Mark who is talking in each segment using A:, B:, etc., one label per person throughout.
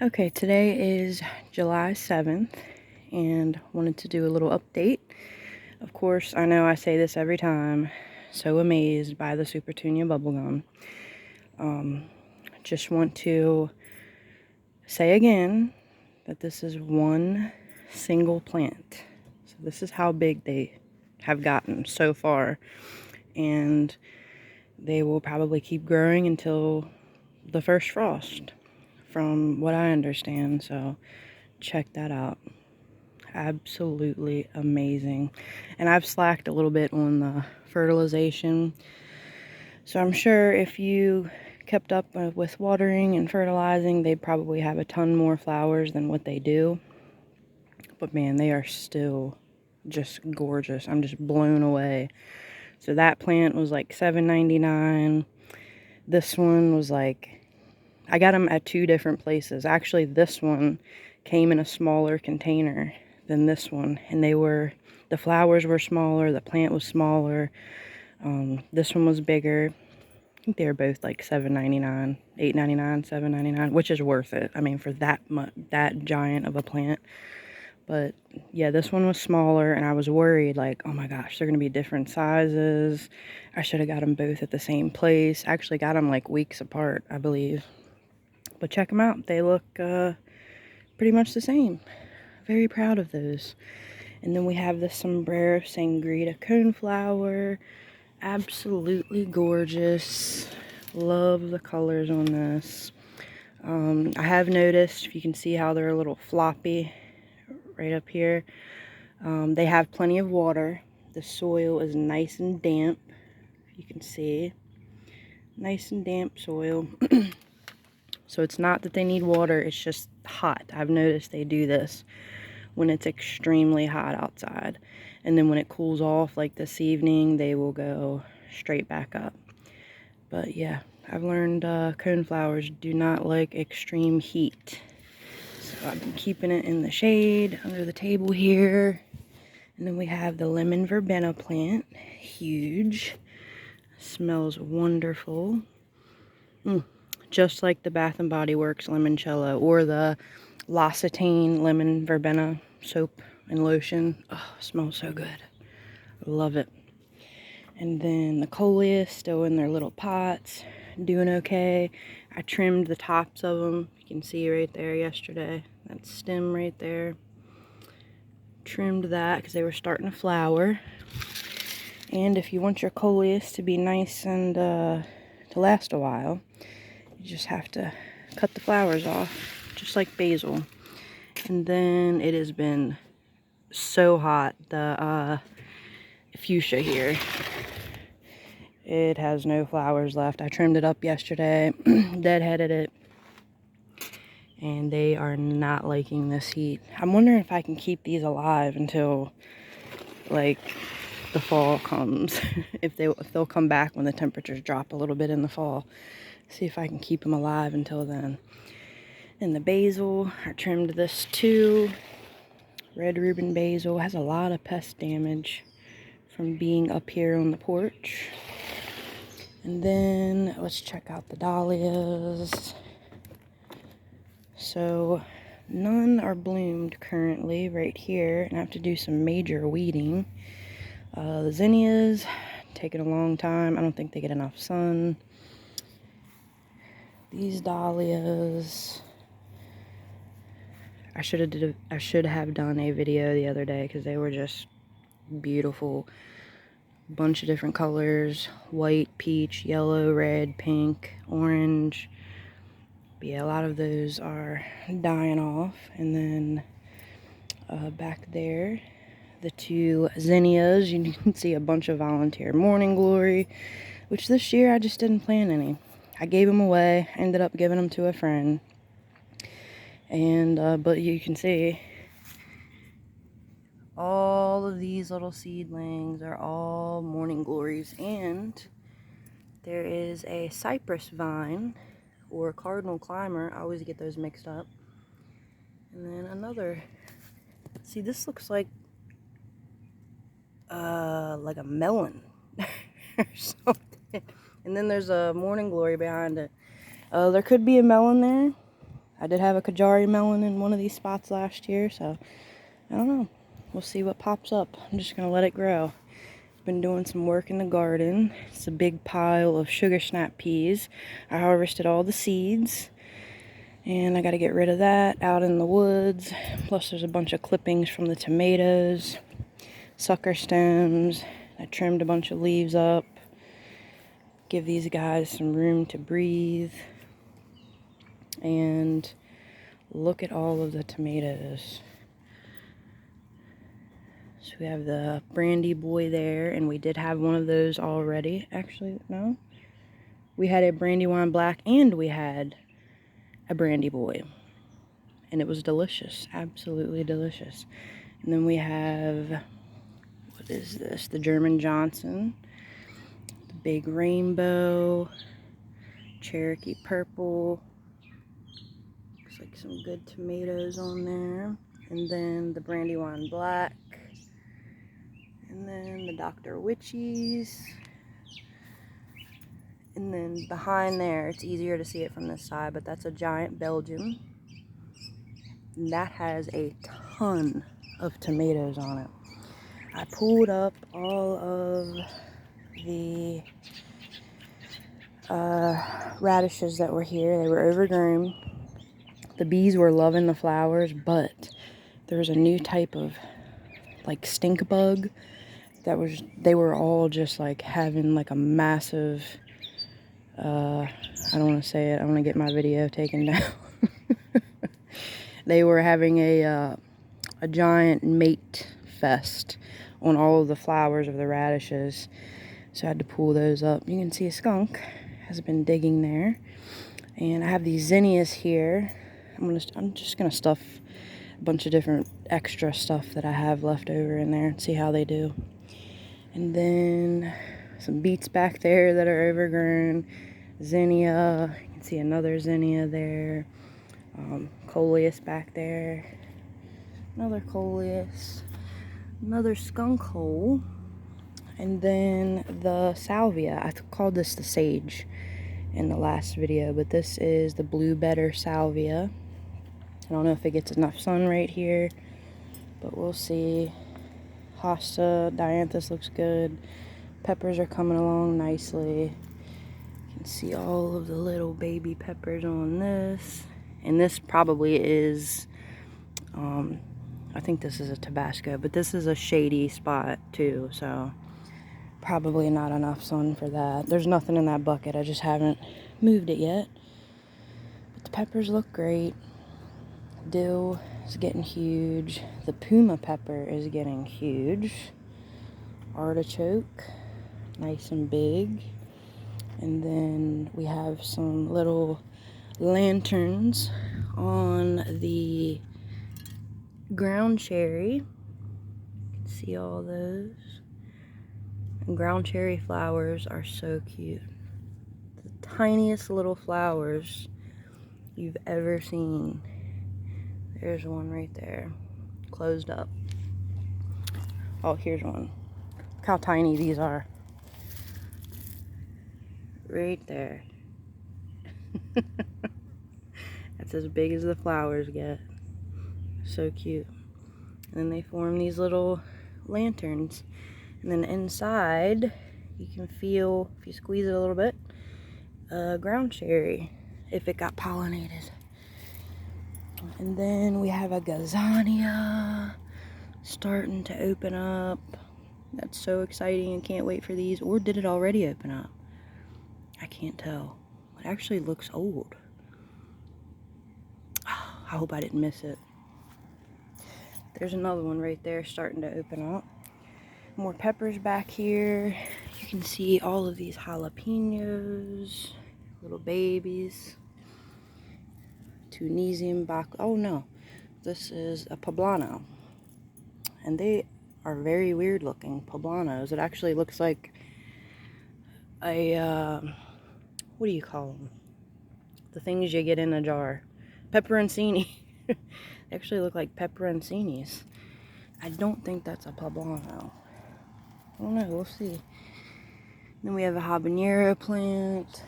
A: Okay, today is July 7th and wanted to do a little update. Of course, I know I say this every time, so amazed by the Super Tunia bubblegum. Just want to say again that this is one single plant. So this is how big they have gotten so far, and they will probably keep growing until the first frost, from what I understand. So check that out. Absolutely amazing. And I've slacked a little bit on the fertilization, so I'm sure if you kept up with watering and fertilizing, they'd probably have a ton more flowers than what they do. But man, they are still just gorgeous. I'm just blown away. So that plant was like $7.99. This one was like, I got them at two different places. Actually, this one came in a smaller container than this one, and the flowers were smaller, the plant was smaller. This one was bigger. I think they were both like $7.99, $8.99, $7.99, which is worth it. I mean, for that giant of a plant. But yeah, this one was smaller, and I was worried, like, oh my gosh, they're gonna be different sizes. I should have got them both at the same place. I actually got them like weeks apart, I believe. But check them out. They look pretty much the same. Very proud of those. And then we have the Sombrero Sangrita coneflower. Absolutely gorgeous. Love the colors on this. I have noticed, if you can see how they're a little floppy right up here. They have plenty of water. The soil is nice and damp. You can see. Nice and damp soil. So it's not that they need water, it's just hot. I've noticed they do this when it's extremely hot outside. And then when it cools off, like this evening, they will go straight back up. But yeah, I've learned coneflowers do not like extreme heat. So I've been keeping it in the shade under the table here. And then we have the lemon verbena plant. Huge. Smells wonderful. Just like the Bath & Body Works limoncello or the L'Occitane lemon verbena soap and lotion. Oh, smells so good. Love it. And then the coleus still in their little pots, doing okay. I trimmed the tops of them. You can see right there yesterday. That stem right there. Trimmed that because they were starting to flower. And if you want your coleus to be nice and to last a while, you just have to cut the flowers off, just like basil. And then it has been so hot. The fuchsia here, it has no flowers left. I trimmed it up yesterday, deadheaded it, and they are not liking this heat. I'm wondering if I can keep these alive until like the fall comes. if they'll come back when the temperatures drop a little bit in the fall. See if I can keep them alive until then. And the basil, I trimmed this too. Red Reuben basil has a lot of pest damage from being up here on the porch. And then let's check out the dahlias. So none are bloomed currently right here, and I have to do some major weeding. The zinnias, taking a long time. I don't think they get enough sun. These dahlias, I should have done a video the other day because they were just beautiful. Bunch of different colors: white, peach, yellow, red, pink, orange. But yeah, a lot of those are dying off. And then back there, the two zinnias, you can see a bunch of volunteer morning glory, which this year I just didn't plant any. I gave them away, ended up giving them to a friend. And but you can see all of these little seedlings are all morning glories. And there is a cypress vine or cardinal climber. I always get those mixed up. And then another, see, this looks like a melon or something. And then there's a morning glory behind it. There could be a melon there. I did have a Kajari melon in one of these spots last year, so I don't know. We'll see what pops up. I'm just gonna let it grow. Been doing some work in the garden. It's a big pile of sugar snap peas. I harvested all the seeds, and I got to get rid of that out in the woods. Plus there's a bunch of clippings from the tomatoes, sucker stems. I trimmed a bunch of leaves up. Give these guys some room to breathe. And look at all of the tomatoes. So we have the Brandy Boy there, and we did have one of those already. Actually, no. We had a Brandywine Black, and we had a Brandy Boy. And it was delicious. Absolutely delicious. And then we have, what is this? The German Johnson. The Big Rainbow. Cherokee Purple. Looks like some good tomatoes on there. And then the Brandywine Black. And then the Dr. Witchies. And then behind there, it's easier to see it from this side, but that's a giant Belgian. And that has a ton of tomatoes on it. I pulled up all of the radishes that were here. They were overgrown. The bees were loving the flowers, but there's a new type of like stink bug that was, they were all just like having like a massive, I don't want to say it, I want to get my video taken down. They were having a giant mate fest on all of the flowers of the radishes, so I had to pull those up. You can see a skunk has been digging there, and I have these zinnias here. I'm just gonna stuff a bunch of different extra stuff that I have left over in there and see how they do. And then some beets back there that are overgrown. Zinnia, you can see another zinnia there. Coleus back there. Another coleus. Another skunk hole. And then the salvia. I called this the sage in the last video, but this is the blue bedder salvia. I don't know if it gets enough sun right here, but we'll see. Hosta, dianthus looks good. Peppers are coming along nicely. You can see all of the little baby peppers on this. And this probably is, I think this is a Tabasco, but this is a shady spot too, so probably not enough sun for that. There's nothing in that bucket, I just haven't moved it yet. But the peppers look great. Dill is getting huge. The Puma pepper is getting huge. Artichoke, nice and big. And then we have some little lanterns on the ground cherry. You can see all those. And ground cherry flowers are so cute. The tiniest little flowers you've ever seen. There's one right there, closed up. Oh, here's one. Look how tiny these are. Right there. That's as big as the flowers get. So cute. And then they form these little lanterns. And then inside, you can feel, if you squeeze it a little bit, ground cherry, if it got pollinated. And then we have a Gazania starting to open up. That's so exciting. I can't wait for these. Or did it already open up? I can't tell. It actually looks old. Oh, I hope I didn't miss it. There's another one right there starting to open up. More peppers back here. You can see all of these jalapenos, little babies. Tunisian Bach. Oh no, this is a poblano. And they are very weird looking poblanos. It actually looks like a, what do you call them? The things you get in a jar. Peperoncini. They actually look like peperoncinis. I don't think that's a poblano. I don't know, we'll see. Then we have a habanero plant,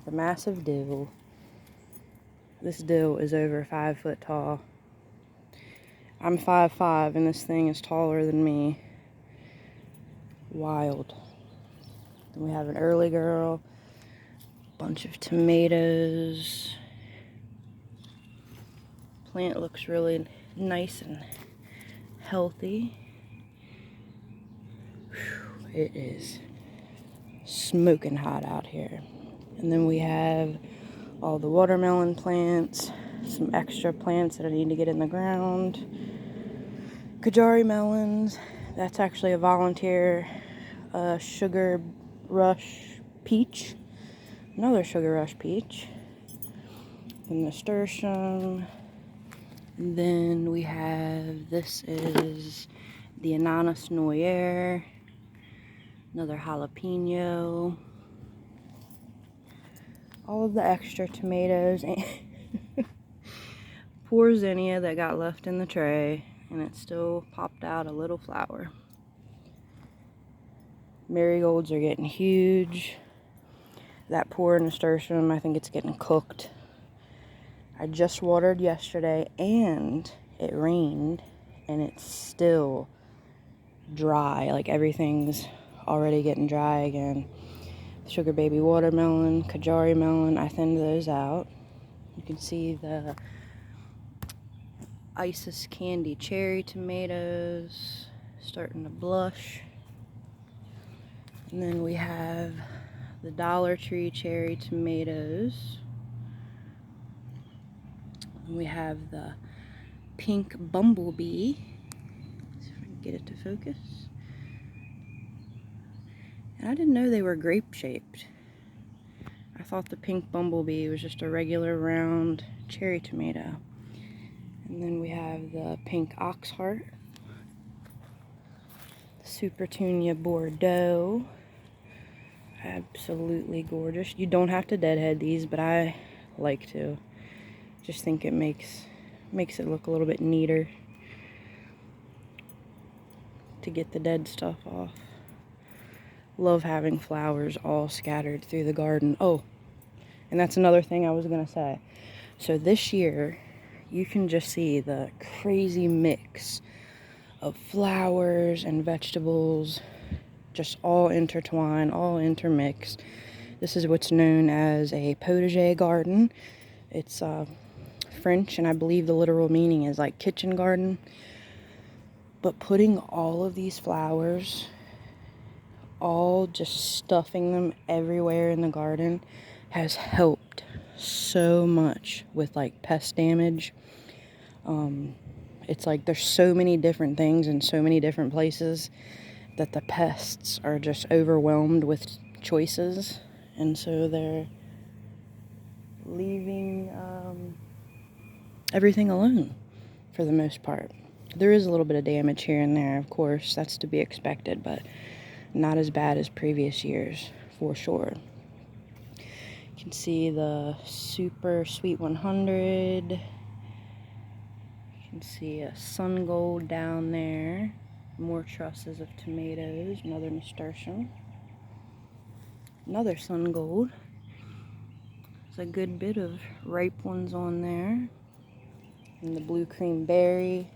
A: the massive dill, This dill is over 5 foot tall. I'm 5'5", and this thing is taller than me. Wild. Then we have an early girl, bunch of tomatoes. Plant looks really nice and healthy. Whew, it is smoking hot out here. And then we have all the watermelon plants, some extra plants that I need to get in the ground. Kajari melons, that's actually a volunteer sugar rush peach. Another sugar rush peach. And nasturtium. And then we have, this is the Ananas Noyer. Another jalapeno. All of the extra tomatoes. And poor zinnia that got left in the tray. And it still popped out a little flower. Marigolds are getting huge. That poor nasturtium, I think it's getting cooked. I just watered yesterday and it rained and it's still dry. Like everything's already getting dry again. Sugar baby watermelon, Kajari melon, I thinned those out. You can see the Isis candy cherry tomatoes starting to blush. And then we have the Dollar Tree cherry tomatoes. And we have the pink bumblebee. Let's see if I can get it to focus. And I didn't know they were grape shaped. I thought the pink bumblebee was just a regular round cherry tomato. And then we have the pink oxheart, Supertunia Bordeaux. Absolutely gorgeous. You don't have to deadhead these, but I like to. Just think it makes it look a little bit neater to get the dead stuff off. Love having flowers all scattered through the garden. Oh, and that's another thing I was gonna say. So this year, you can just see the crazy mix of flowers and vegetables, just all intertwined, all intermixed. This is what's known as a potager garden. It's French, and I believe the literal meaning is like kitchen garden. But putting all of these flowers, all just stuffing them everywhere in the garden, has helped so much with like pest damage. It's like there's so many different things in so many different places that the pests are just overwhelmed with choices, and so they're leaving everything alone for the most part. There is a little bit of damage here and there, of course, that's to be expected, but not as bad as previous years for sure. You can see the Super Sweet 100. You can see a Sun Gold down there. More trusses of tomatoes, another nasturtium. Another Sun Gold. There's a good bit of ripe ones on there. And the blue cream berry.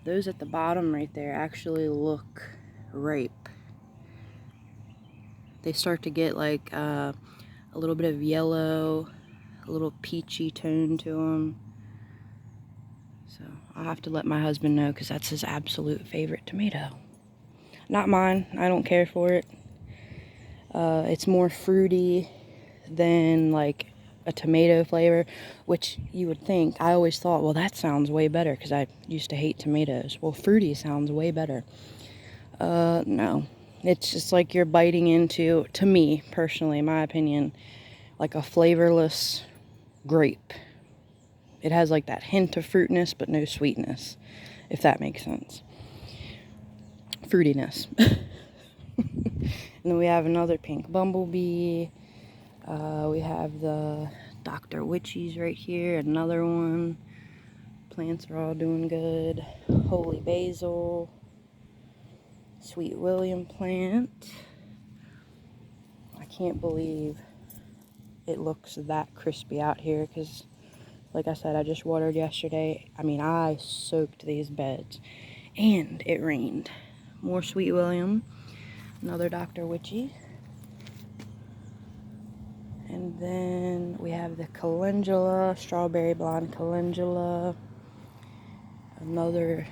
A: Those at the bottom right there actually look ripe. They start to get like a little bit of yellow, a little peachy tone to them. So I'll have to let my husband know because that's his absolute favorite tomato. Not mine, I don't care for it. It's more fruity than like a tomato flavor, which you would think. I always thought, well, that sounds way better because I used to hate tomatoes. Well, fruity sounds way better. No. It's just like you're biting into, to me, personally, in my opinion, like a flavorless grape. It has like that hint of fruitiness, but no sweetness, if that makes sense. Fruitiness. And then we have another pink bumblebee. We have the Dr. Witchies right here, another one. Plants are all doing good. Holy basil. Sweet William plant. I can't believe it looks that crispy out here, because like I said, I just watered yesterday. I mean, I soaked these beds, and it rained. More Sweet William, another Dr. Witchy. And then we have the calendula, strawberry blonde calendula, another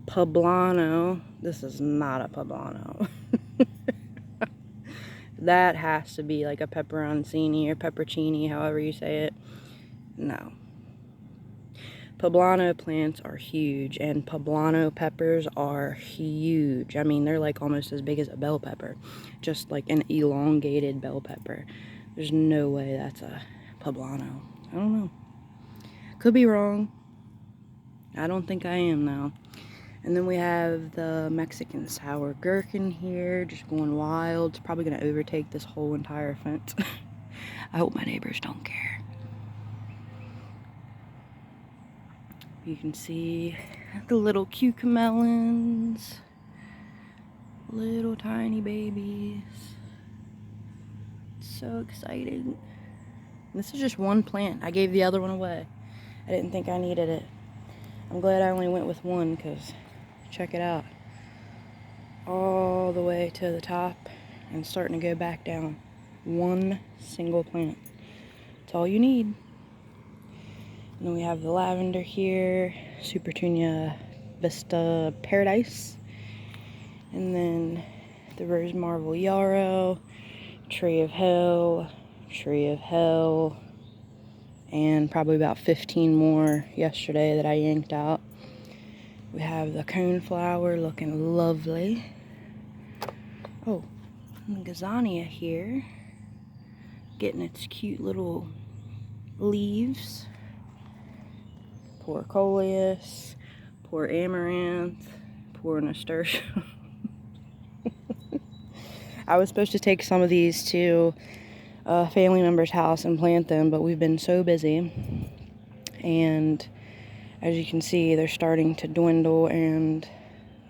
A: poblano. This is not a poblano. That has to be like a pepperoncini or peppercini, however you say it. No. Poblano plants are huge, and poblano peppers are huge. I mean, they're like almost as big as a bell pepper, just like an elongated bell pepper. There's no way that's a poblano. I don't know. Could be wrong. I don't think I am now. And then we have the Mexican sour gherkin here, just going wild. It's probably going to overtake this whole entire fence. I hope my neighbors don't care. You can see the little cucamelons. Little tiny babies. So excited. This is just one plant. I gave the other one away. I didn't think I needed it. I'm glad I only went with one, because check it out. All the way to the top and starting to go back down. One single plant. That's all you need. And then we have the lavender here, Supertunia Vista Paradise. And then the Rose Marvel Yarrow, Tree of Hell, and probably about 15 more yesterday that I yanked out. We have the coneflower looking lovely. Oh, and the gazania here, getting its cute little leaves. Poor coleus, poor amaranth, poor nasturtium. I was supposed to take some of these to a family member's house and plant them, but we've been so busy. And as you can see, they're starting to dwindle, and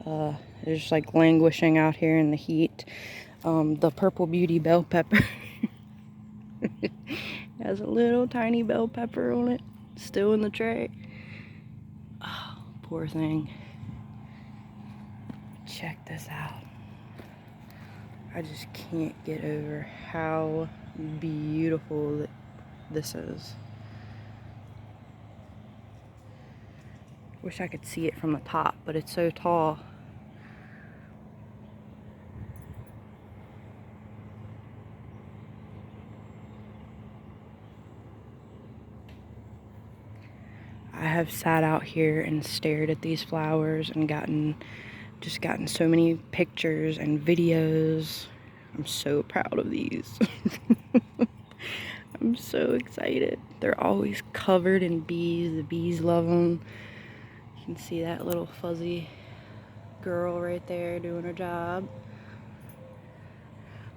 A: they're just like languishing out here in the heat. The Purple Beauty bell pepper has a little tiny bell pepper on it, still in the tray. Oh, poor thing. Check this out. I just can't get over how beautiful this is. Wish I could see it from the top, but it's so tall. I have sat out here and stared at these flowers and gotten so many pictures and videos. I'm so proud of these. I'm so excited. They're always covered in bees. The bees love them. You can see that little fuzzy girl right there doing her job.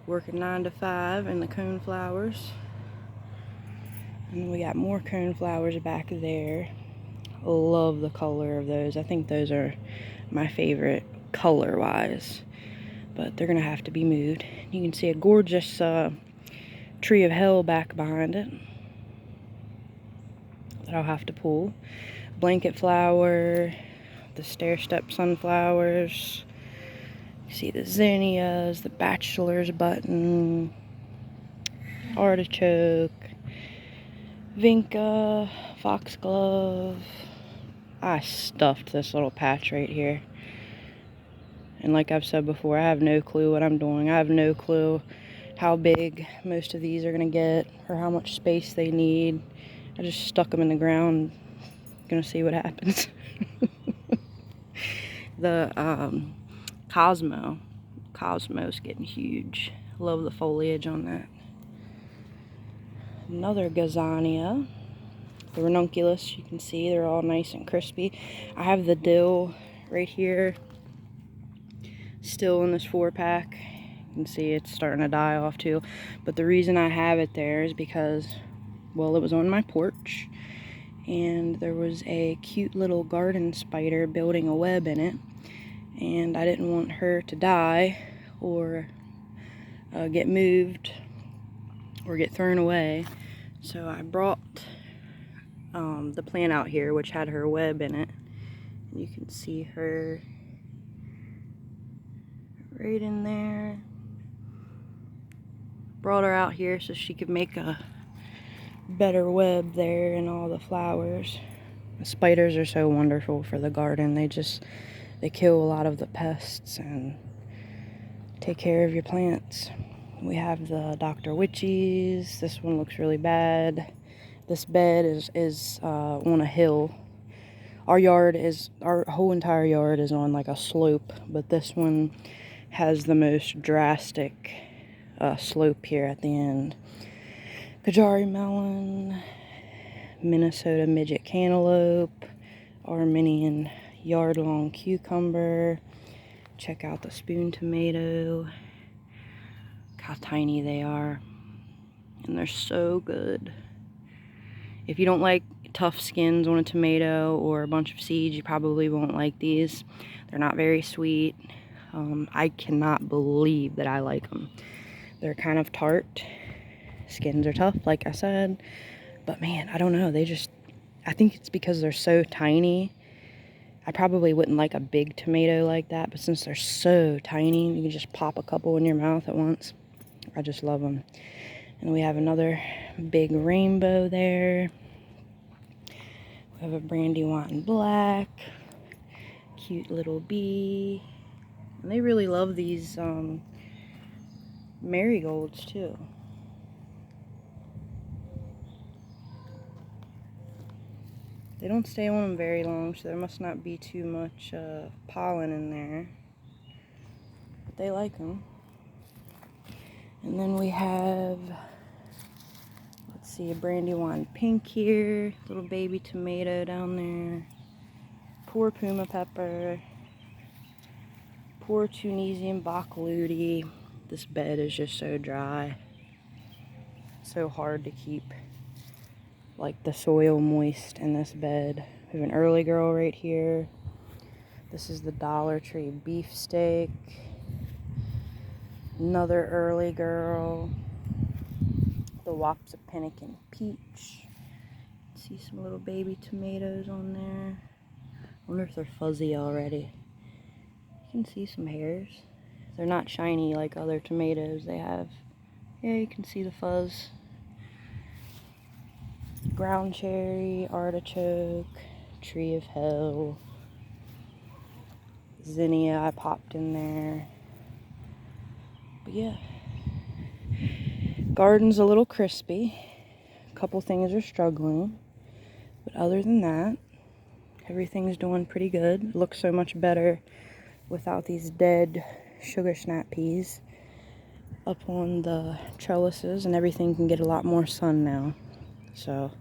A: Working 9 to 5 in the coneflowers. And we got more coneflowers back there. Love the color of those. I think those are my favorite color-wise. But they're going to have to be moved. You can see a gorgeous Tree of Hell back behind it that I'll have to pull. Blanket flower, the stair-step sunflowers. You see the zinnias, the bachelor's button, artichoke, vinca, foxglove. I stuffed this little patch right here. And like I've said before, I have no clue what I'm doing. I have no clue how big most of these are going to get or how much space they need. I just stuck them in the ground. Gonna see what happens. The Cosmo's getting huge. Love the foliage on that. Another gazania. The ranunculus, you can see they're all nice and crispy. I have the dill right here, still in this 4-pack. You can see it's starting to die off too. But the reason I have it there is because, well, it was on my porch, and there was a cute little garden spider building a web in it, and I didn't want her to die or get moved or get thrown away. So I brought the plant out here, which had her web in it. You can see her right in there. Brought her out here so she could make a better web there in all the flowers. The spiders are so wonderful for the garden. They kill a lot of the pests and take care of your plants. We have the Dr. Witchies. This one looks really bad. This bed is on a hill. Our whole entire yard is on like a slope, but this one has the most drastic slope here at the end. Kajari melon, Minnesota midget cantaloupe, Armenian yard-long cucumber. Check out the spoon tomato. Look how tiny they are. And they're so good. If you don't like tough skins on a tomato or a bunch of seeds, you probably won't like these. They're not very sweet. I cannot believe that I like them. They're kind of tart. Skins are tough, like I said. But man, I don't know. I think it's because they're so tiny. I probably wouldn't like a big tomato like that, but since they're so tiny, you can just pop a couple in your mouth at once. I just love them. And we have another big rainbow there. We have a Brandywine black. Cute little bee. And they really love these marigolds too. They don't stay on them very long, so there must not be too much pollen in there. But they like them. And then we have, let's see, a Brandywine pink here. Little baby tomato down there. Poor Puma pepper. Poor Tunisian baccalauti. This bed is just so dry. So hard to keep like the soil moist in this bed. We have an early girl right here. This is the Dollar Tree beefsteak. Another early girl. The Wapsipinickin peach. See some little baby tomatoes on there. I wonder if they're fuzzy already. You can see some hairs. They're not shiny like other tomatoes they have. Yeah, you can see the fuzz. Ground cherry, artichoke, tree of hell, zinnia I popped in there. But yeah, garden's a little crispy. A couple things are struggling, but other than that, everything's doing pretty good. It looks so much better without these dead sugar snap peas up on the trellises, and everything can get a lot more sun now. So,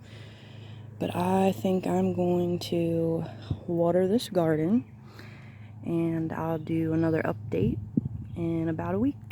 A: but I think I'm going to water this garden, and I'll do another update in about a week.